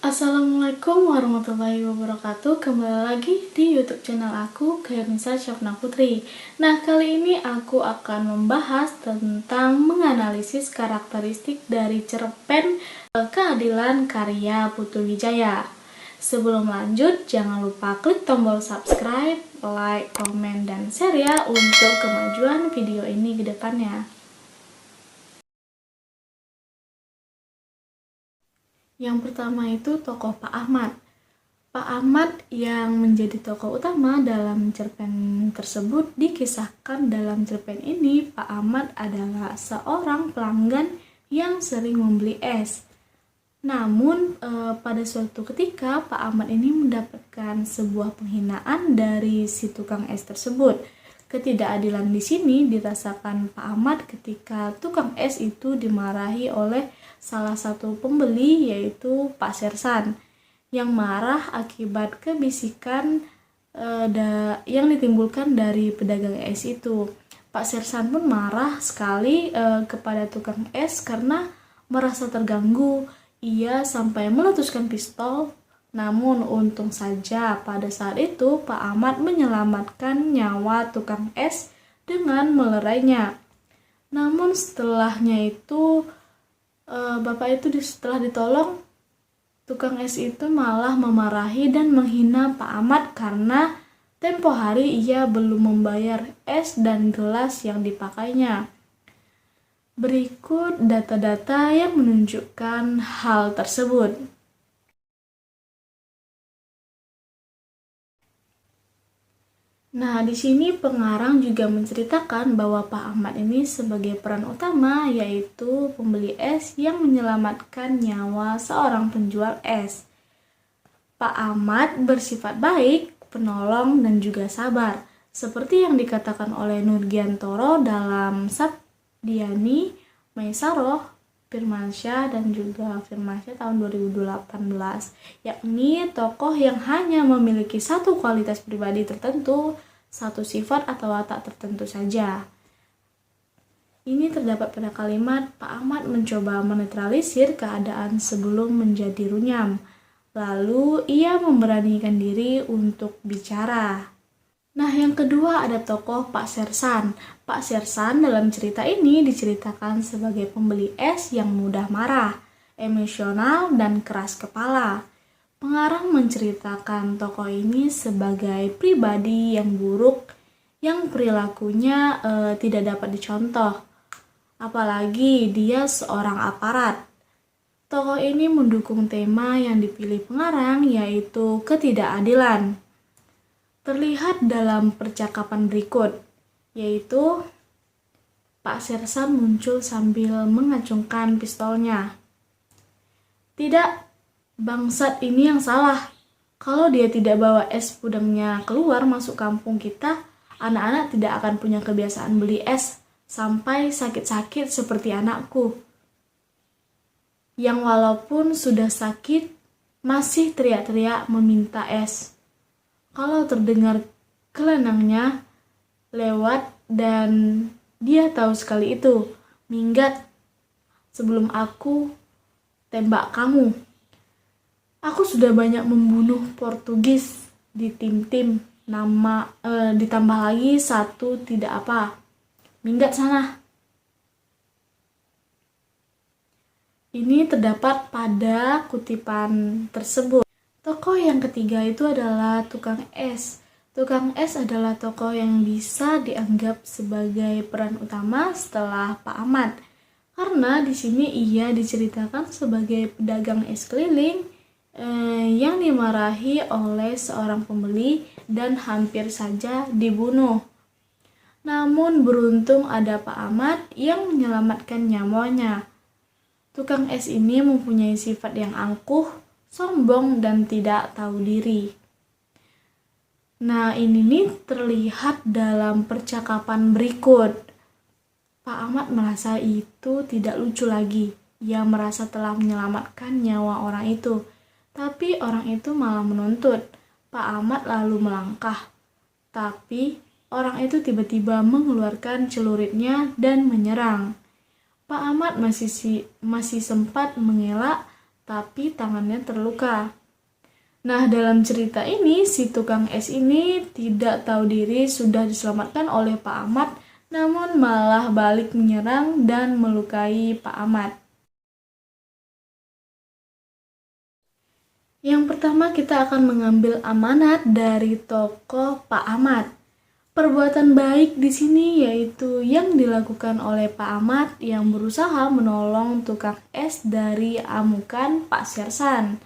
Assalamualaikum warahmatullahi wabarakatuh. Kembali lagi di YouTube channel aku, Khairnisa Syafna Putri. Nah, kali ini aku akan membahas tentang menganalisis karakteristik dari cerpen Keadilan karya Putu Wijaya. Sebelum lanjut, jangan lupa klik tombol subscribe, like, komen, dan share ya untuk kemajuan video ini ke depannya. Yang pertama itu tokoh Pak Ahmad. Pak Ahmad yang menjadi tokoh utama dalam cerpen tersebut dikisahkan dalam cerpen ini Pak Ahmad adalah seorang pelanggan yang sering membeli es. Namun pada suatu ketika Pak Ahmad ini mendapatkan sebuah penghinaan dari si tukang es tersebut. Ketidakadilan di sini dirasakan Pak Ahmad ketika tukang es itu dimarahi oleh salah satu pembeli yaitu Pak Sersan yang marah akibat kebisikan yang ditimbulkan dari pedagang es itu. Pak Sersan pun marah sekali kepada tukang es karena merasa terganggu. Ia sampai meletuskan pistol. Namun untung saja pada saat itu Pak Ahmad menyelamatkan nyawa tukang es dengan melerainya. Namun setelahnya itu bapak itu setelah ditolong, tukang es itu malah memarahi dan menghina Pak Ahmad karena tempo hari ia belum membayar es dan gelas yang dipakainya. Berikut data-data yang menunjukkan hal tersebut. Nah, di sini pengarang juga menceritakan bahwa Pak Ahmad ini sebagai peran utama yaitu pembeli es yang menyelamatkan nyawa seorang penjual es. Pak Ahmad bersifat baik, penolong, dan juga sabar, seperti yang dikatakan oleh Nurgiantoro dalam Sabdiani, Maisaroh, Firmansyah, dan juga Firmansyah tahun 2018, yakni tokoh yang hanya memiliki satu kualitas pribadi tertentu, satu sifat atau watak tertentu saja. Ini terdapat pada kalimat Pak Ahmad mencoba menetralisir keadaan sebelum menjadi runyam. Lalu ia memberanikan diri untuk bicara. Nah, yang kedua ada tokoh Pak Sersan. Pak Sersan dalam cerita ini diceritakan sebagai pembeli es yang mudah marah, emosional, dan keras kepala. Pengarang menceritakan tokoh ini sebagai pribadi yang buruk, yang perilakunya tidak dapat dicontoh. Apalagi dia seorang aparat. Tokoh ini mendukung tema yang dipilih pengarang yaitu ketidakadilan. Terlihat dalam percakapan berikut, yaitu Pak Sersan muncul sambil mengacungkan pistolnya. Tidak, bangsat ini yang salah. Kalau dia tidak bawa es pudangnya keluar masuk kampung kita, anak-anak tidak akan punya kebiasaan beli es sampai sakit-sakit seperti anakku. Yang walaupun sudah sakit, masih teriak-teriak meminta es. Kalau terdengar kelenangnya lewat dan dia tahu sekali itu, minggat sebelum aku tembak kamu. Aku sudah banyak membunuh Portugis di tim-tim, ditambah lagi satu tidak apa. Minggat sana. Ini terdapat pada kutipan tersebut. Tokoh yang ketiga itu adalah tukang es. Tukang es adalah tokoh yang bisa dianggap sebagai peran utama setelah Pak Ahmad. Karena di sini ia diceritakan sebagai pedagang es keliling yang dimarahi oleh seorang pembeli dan hampir saja dibunuh. Namun beruntung ada Pak Ahmad yang menyelamatkan nyawanya. Tukang es ini mempunyai sifat yang angkuh, sombong, dan tidak tahu diri. Nah, ini nih terlihat dalam percakapan berikut. Pak Ahmad merasa itu tidak lucu lagi. Ia merasa telah menyelamatkan nyawa orang itu. Tapi orang itu malah menuntut. Pak Ahmad lalu melangkah. Tapi orang itu tiba-tiba mengeluarkan celuritnya dan menyerang. Pak Ahmad masih sempat mengelak tapi tangannya terluka. Nah, dalam cerita ini, si tukang es ini tidak tahu diri sudah diselamatkan oleh Pak Ahmad, namun malah balik menyerang dan melukai Pak Ahmad. Yang pertama, kita akan mengambil amanat dari tokoh Pak Ahmad. Perbuatan baik di sini yaitu yang dilakukan oleh Pak Ahmad yang berusaha menolong tukang es dari amukan Pak Sersan.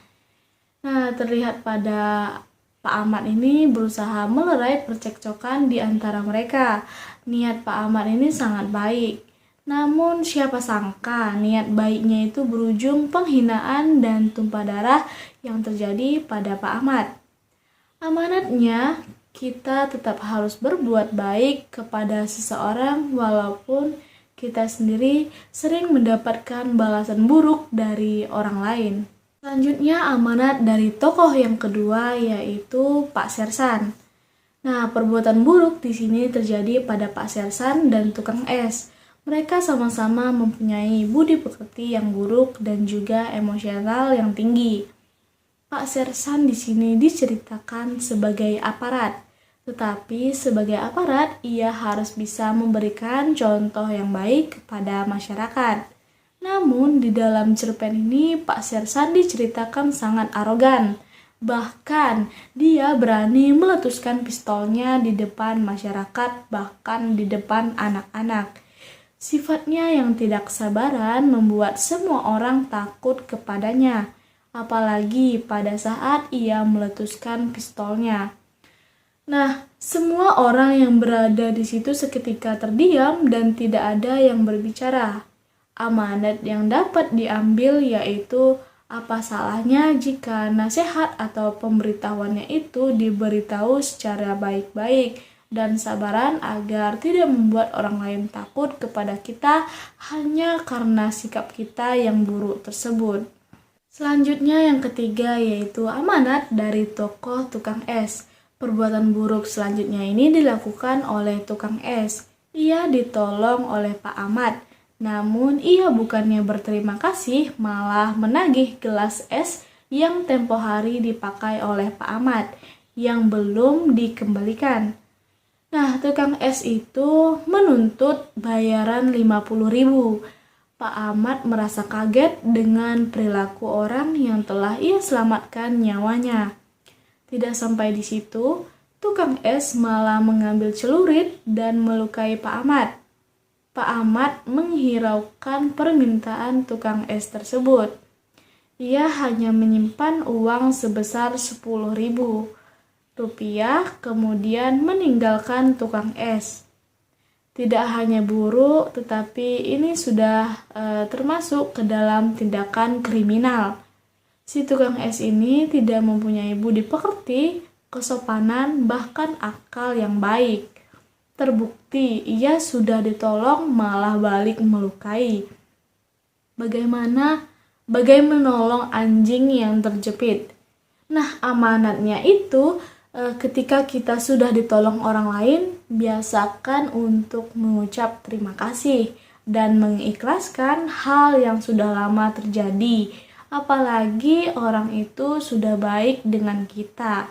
Nah, terlihat pada Pak Ahmad ini berusaha melerai percekcokan di antara mereka. Niat Pak Ahmad ini sangat baik. Namun siapa sangka niat baiknya itu berujung penghinaan dan tumpah darah yang terjadi pada Pak Ahmad. Amanatnya, kita tetap harus berbuat baik kepada seseorang walaupun kita sendiri sering mendapatkan balasan buruk dari orang lain. Selanjutnya amanat dari tokoh yang kedua yaitu Pak Sersan. Nah, perbuatan buruk di sini terjadi pada Pak Sersan dan tukang es. Mereka sama-sama mempunyai budi pekerti yang buruk dan juga emosional yang tinggi. Pak Sersan di sini diceritakan sebagai aparat, tetapi sebagai aparat ia harus bisa memberikan contoh yang baik kepada masyarakat. Namun di dalam cerpen ini Pak Sersan diceritakan sangat arogan. Bahkan dia berani meletuskan pistolnya di depan masyarakat, bahkan di depan anak-anak. Sifatnya yang tidak sabaran membuat semua orang takut kepadanya, apalagi pada saat ia meletuskan pistolnya. Nah, semua orang yang berada di situ seketika terdiam dan tidak ada yang berbicara. Amanat yang dapat diambil yaitu apa salahnya jika nasihat atau pemberitahuannya itu diberitahu secara baik-baik dan sabaran agar tidak membuat orang lain takut kepada kita hanya karena sikap kita yang buruk tersebut. Selanjutnya yang ketiga yaitu amanat dari tokoh tukang es. Perbuatan buruk selanjutnya ini dilakukan oleh tukang es. Ia ditolong oleh Pak Ahmad. Namun ia bukannya berterima kasih, malah menagih gelas es yang tempo hari dipakai oleh Pak Ahmad yang belum dikembalikan. Nah, tukang es itu menuntut bayaran 50.000. Pak Ahmad merasa kaget dengan perilaku orang yang telah ia selamatkan nyawanya. Tidak sampai di situ, tukang es malah mengambil celurit dan melukai Pak Ahmad. Pak Ahmad menghiraukan permintaan tukang es tersebut. Ia hanya menyimpan uang sebesar 10.000 rupiah, kemudian meninggalkan tukang es. Tidak hanya buruk, tetapi ini sudah termasuk ke dalam tindakan kriminal. Si tukang es ini tidak mempunyai budi pekerti, kesopanan, bahkan akal yang baik. Terbukti ia sudah ditolong malah balik melukai. Bagaimana menolong anjing yang terjepit? Nah, amanatnya itu ketika kita sudah ditolong orang lain, biasakan untuk mengucap terima kasih dan mengikhlaskan hal yang sudah lama terjadi. Apalagi orang itu sudah baik dengan kita.